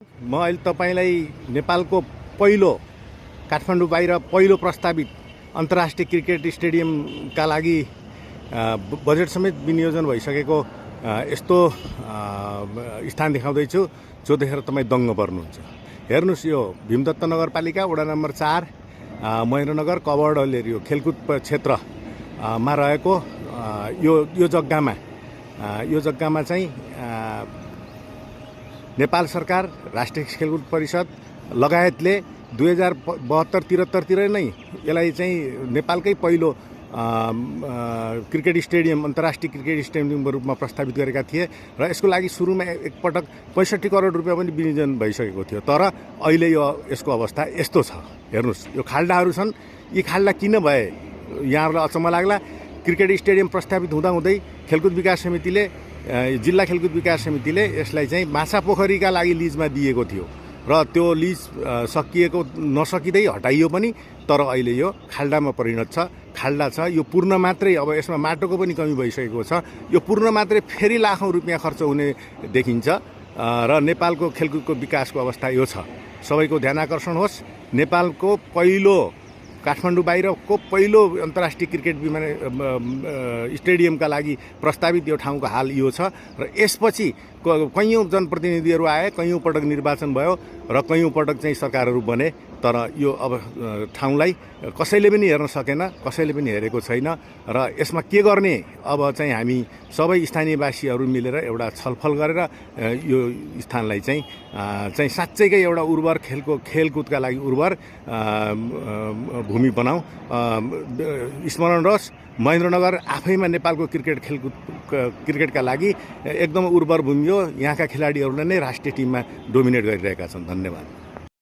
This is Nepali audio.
म अहिले तपाईलाई नेपालको पहिलो काठमाडौँ बाहिर पहिलो प्रस्तावित अन्तर्राष्ट्रिय क्रिकेट स्टेडियमका लागि बजेट समेत विनियोजन भइसकेको यस्तो स्थान देखाउँदैछु जो देखेर तपाईँ दङ्ग पर्नुहुन्छ। हेर्नुस्, यो भीमदत्त नगरपालिका वडा नम्बर 4 महेन्द्रनगर कवर्ड यो खेलकुद क्षेत्रमा रहेको यो जग्गामा चाहिँ नेपाल सरकार, राष्ट्रिय खेलकुद परिषद लगायतले 2072-73 नै यसलाई चाहिँ नेपालकै पहिलो क्रिकेट स्टेडियम, अन्तर्राष्ट्रिय क्रिकेट स्टेडियमको रूपमा प्रस्तावित गरेका थिए र यसको लागि सुरुमा एकपटक 65 करोड रुपियाँ पनि विनियोजन भइसकेको थियो। तर अहिले यसको अवस्था यस्तो छ। हेर्नुस्, यो खाल्डाहरू छन्। यी खाल्डा किन भए यहाँहरूलाई अचम्म लाग्ला। क्रिकेट स्टेडियम प्रस्तावित हुँदाहुँदै खेलकुद विकास समितिले, जिल्ला खेलकुद विकास समितिले यसलाई चाहिँ माछापोखरीका लागि लिजमा दिएको थियो र त्यो लिज नसकिँदै हटाइयो पनि। तर अहिले यो खाल्डामा परिणत छ। खाल्डा छ, यो पूर्ण मात्रै, अब यसमा माटोको पनि कमी भइसकेको छ। यो पूर्ण मात्रै फेरि लाखौँ रुपियाँ खर्च हुने देखिन्छ र नेपालको खेलकुदको विकासको अवस्था यो छ। सबैको ध्यान आकर्षण होस्, नेपालको पहिलो, काठमाडौँ बाहिरको पहिलो अन्तर्राष्ट्रिय क्रिकेट स्टेडियमका लागि प्रस्तावित यो ठाउँको हाल यो छ। र यसपछि कैयौँ जनप्रतिनिधिहरू आए, कैयौँ पटक निर्वाचन भयो र कैयौँ पटक चाहिँ सरकारहरू बने। तर यो अब ठाउँलाई कसैले पनि हेर्न सकेन, कसैले पनि हेरेको छैन। र यसमा के गर्ने, अब चाहिँ हामी सबै स्थानीयवासीहरू मिलेर एउटा छलफल गरेर यो स्थानलाई चाहिँ साँच्चैकै एउटा उर्वर खेलकुदका लागि उर्वर भूमि बनाऊ। स्मरण रहोस्, महेन्द्रनगर आफैमा नेपालको क्रिकेटका लागि एकदम उर्वर भूमि हो। यहाँका खेलाडीहरूले नै राष्ट्रिय टिममा डोमिनेट गरिरहेका छन्। धन्यवाद।